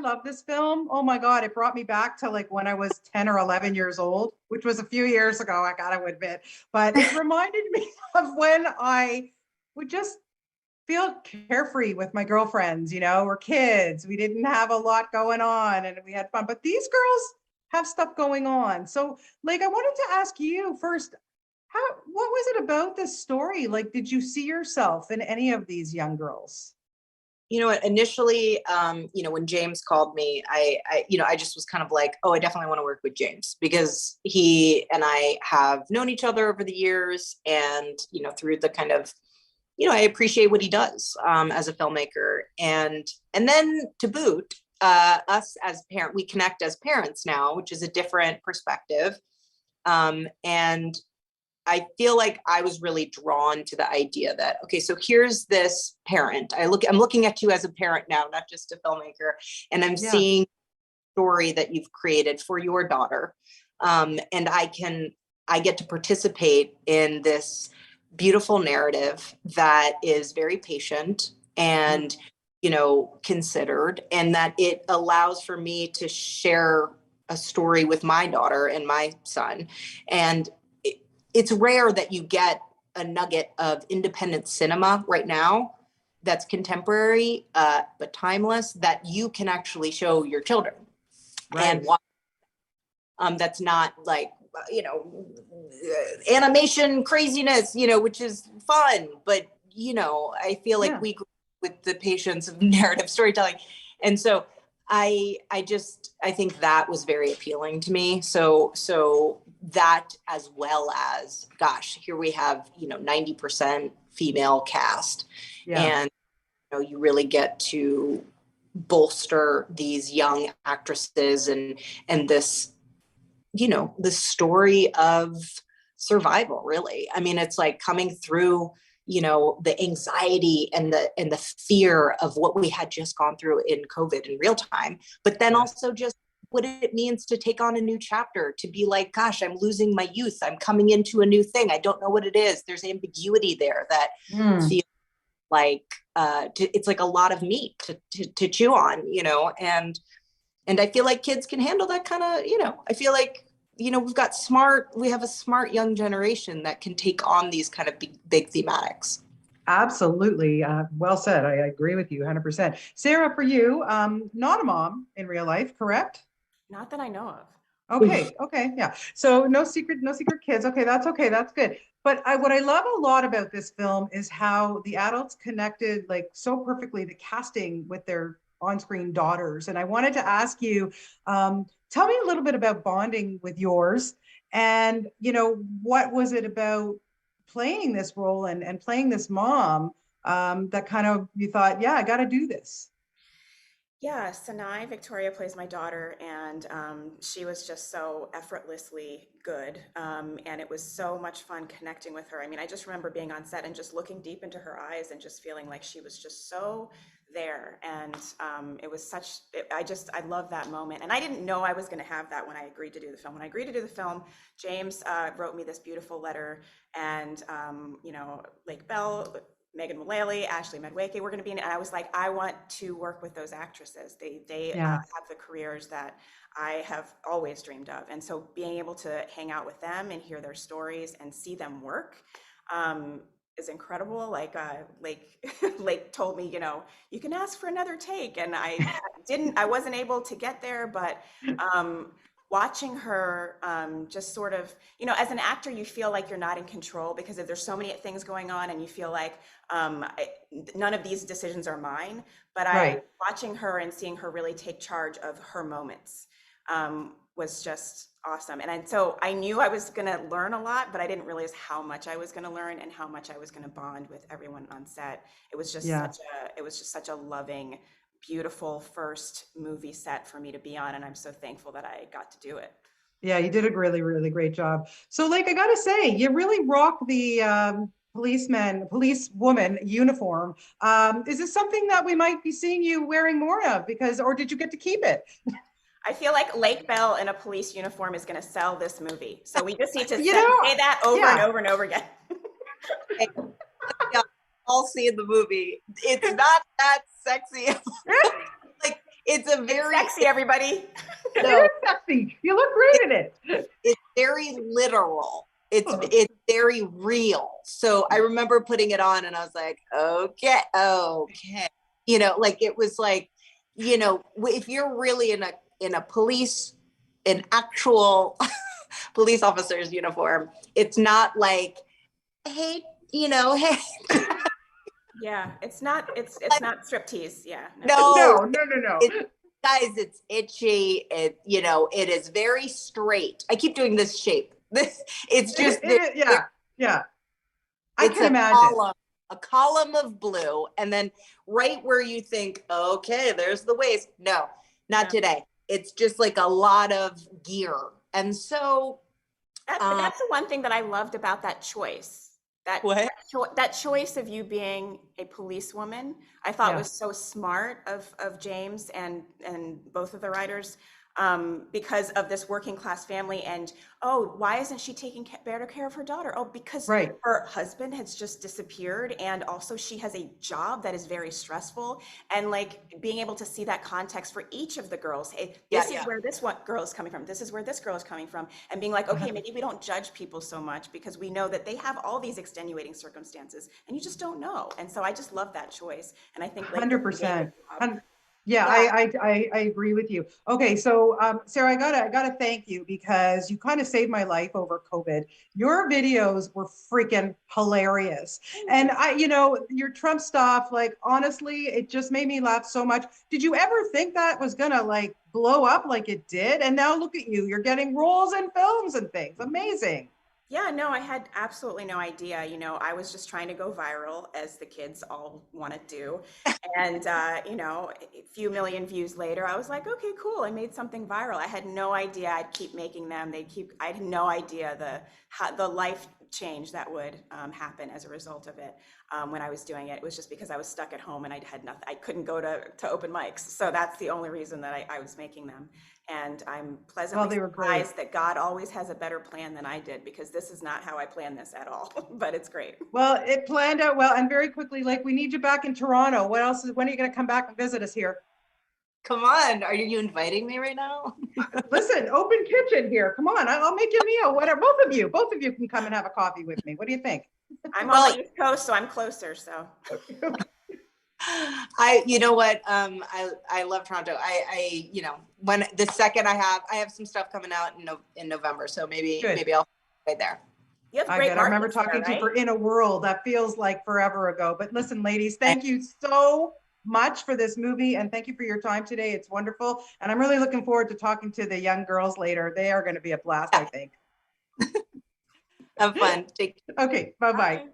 love this film. Oh my God, it brought me back to like when I was 10 or 11 years old, which was a few years ago, I gotta admit. But it reminded me of when I would just feel carefree with my girlfriends, we're kids. We didn't have a lot going on and we had fun. But these girls have stuff going on. So, like, I wanted to ask you first, what was it about this story? Like, did you see yourself in any of these young girls? You know what, initially, when James called me, I just was kind of like, oh, I definitely want to work with James because he and I have known each other over the years. And, through the kind of, I appreciate what he does as a filmmaker. And then to boot, us as parent, we connect as parents now, which is a different perspective. And I feel like I was really drawn to the idea that, okay, so here's this parent. I'm looking at you as a parent now, not just a filmmaker, and I'm seeing the story that you've created for your daughter. And I get to participate in this beautiful narrative that is very patient and, considered, and that it allows for me to share a story with my daughter and my son. And it's rare that you get a nugget of independent cinema right now that's contemporary, but timeless, that you can actually show your children. Right. And watch. That's not like, animation craziness, which is fun, but, I feel like we grew with the patience of narrative storytelling. And so I think that was very appealing to me. So that, as well as, gosh, here we have, 90% female cast. Yeah. And, you really get to bolster these young actresses and this, the story of survival, really. I mean, it's like coming through, the anxiety and the fear of what we had just gone through in COVID in real time, but then also just what it means to take on a new chapter, to be like, gosh, I'm losing my youth. I'm coming into a new thing. I don't know what it is. There's ambiguity there that feels like, it's like a lot of meat to chew on, and I feel like kids can handle that kind of, I feel like, we have a smart young generation that can take on these kind of big thematics. Absolutely. Well said. I agree with you 100%. Sarah, for you, not a mom in real life, correct? Not that I know of. Okay. Yeah. So no secret kids. Okay. That's good. But what I love a lot about this film is how the adults connected like so perfectly the casting with their on-screen daughters. And I wanted to ask you, tell me a little bit about bonding with yours, and what was it about playing this role and playing this mom that kind of you thought, yeah, I got to do this. Yeah, Sanai Victoria plays my daughter, and she was just so effortlessly good, and it was so much fun connecting with her. I mean, I just remember being on set and just looking deep into her eyes and just feeling like she was just so there, and it was I love that moment, and I didn't know I was going to have that when I agreed to do the film. When I agreed to do the film, James wrote me this beautiful letter, and Lake Bell, Megan Mullally, Ashley Medwake, we're going to be in it. And I was like, I want to work with those actresses. They have the careers that I have always dreamed of. And so being able to hang out with them and hear their stories and see them work is incredible. Like Lake told me, you can ask for another take. And I wasn't able to get there, but watching her just sort of, as an actor, you feel like you're not in control because if there's so many things going on and you feel like none of these decisions are mine. But watching her and seeing her really take charge of her moments was just awesome. And so I knew I was going to learn a lot, but I didn't realize how much I was going to learn and how much I was going to bond with everyone on set. It was just such a loving, beautiful first movie set for me to be on, and I'm so thankful that I got to do it. Yeah, you did a really, really great job. So, like, I gotta say, you really rock the policewoman uniform. Is this something that we might be seeing you wearing more of? Or did you get to keep it? I feel like Lake Bell in a police uniform is going to sell this movie. So we just need to say that over and over and over again. I'll see in the movie. It's not that sexy. Like, it's a It's very, sexy, everybody. It no, is sexy. You look great in it. it's very literal. It's Oh. it's very real. So I remember putting it on and I was like, okay. You know, like it was like, you know, if you're really in a police, an actual police officer's uniform, it's not like, hey, you know, hey. Yeah, it's not not striptease. Yeah, no. No, No. it, guys, it's itchy. It, you know, it is very straight. I keep doing this shape. This, it's just, Yeah, yeah. I it's can imagine. a column of blue. And then right where you think, okay, there's the waist. No, not No. today. It's just like a lot of gear. And so, That's the one thing that I loved about that choice. what? That choice of you being a policewoman, I thought Yeah. was so smart of James and both of the writers, because of this working class family. And oh, why isn't she taking better care of her daughter? Oh, because Right. her husband has just disappeared, and also she has a job that is very stressful. And like being able to see that context for each of the girls. Hey, this is where this one girl is coming from. This is where this girl is coming from, and being like, okay, maybe we don't judge people so much because we know that they have all these extenuating circumstances, and you just don't know. And so I just love that choice, and I think like 100%. Yeah, I agree with you. Okay, so Sarah, I gotta thank you because you kind of saved my life over COVID. Your videos were freaking hilarious. And you know, your Trump stuff, like honestly, it just made me laugh so much. Did you ever think that was gonna like blow up like it did? And now look at you, you're getting roles in films and things. Amazing. Yeah, no, I had absolutely no idea. You know, I was just trying to go viral, as the kids all want to do. And, you know, a few million views later, I was like, okay, cool. I made something viral. I had no idea I'd keep making them. I had no idea the life change that would happen as a result of it. When I was doing it, it was just because I was stuck at home and I had nothing. I couldn't go to open mics. So that's the only reason that I was making them. And I'm pleasantly They were great. surprised that God always has a better plan than I did, because this is not how I planned this at all, but it's great. Well, it planned out well and very quickly. Like, we need you back in Toronto. When are you going to come back and visit us here? Come on. Are you inviting me right now? Listen, open kitchen here. Come on, I'll make you a meal. Whatever. Both of you can come and have a coffee with me. What do you think? I'm on the East Coast, so I'm closer. So you know what? I love Toronto. You know, when the second I have some stuff coming out in November. So maybe I'll right there. You have great I remember markets talking there, to you right? for In a World. That feels like forever ago. But listen, ladies, thank you so much for this movie, and thank you for your time today. It's wonderful. And I'm really looking forward to talking to the young girls later. They are going to be a blast, I think. Have fun. Okay, bye-bye. Bye.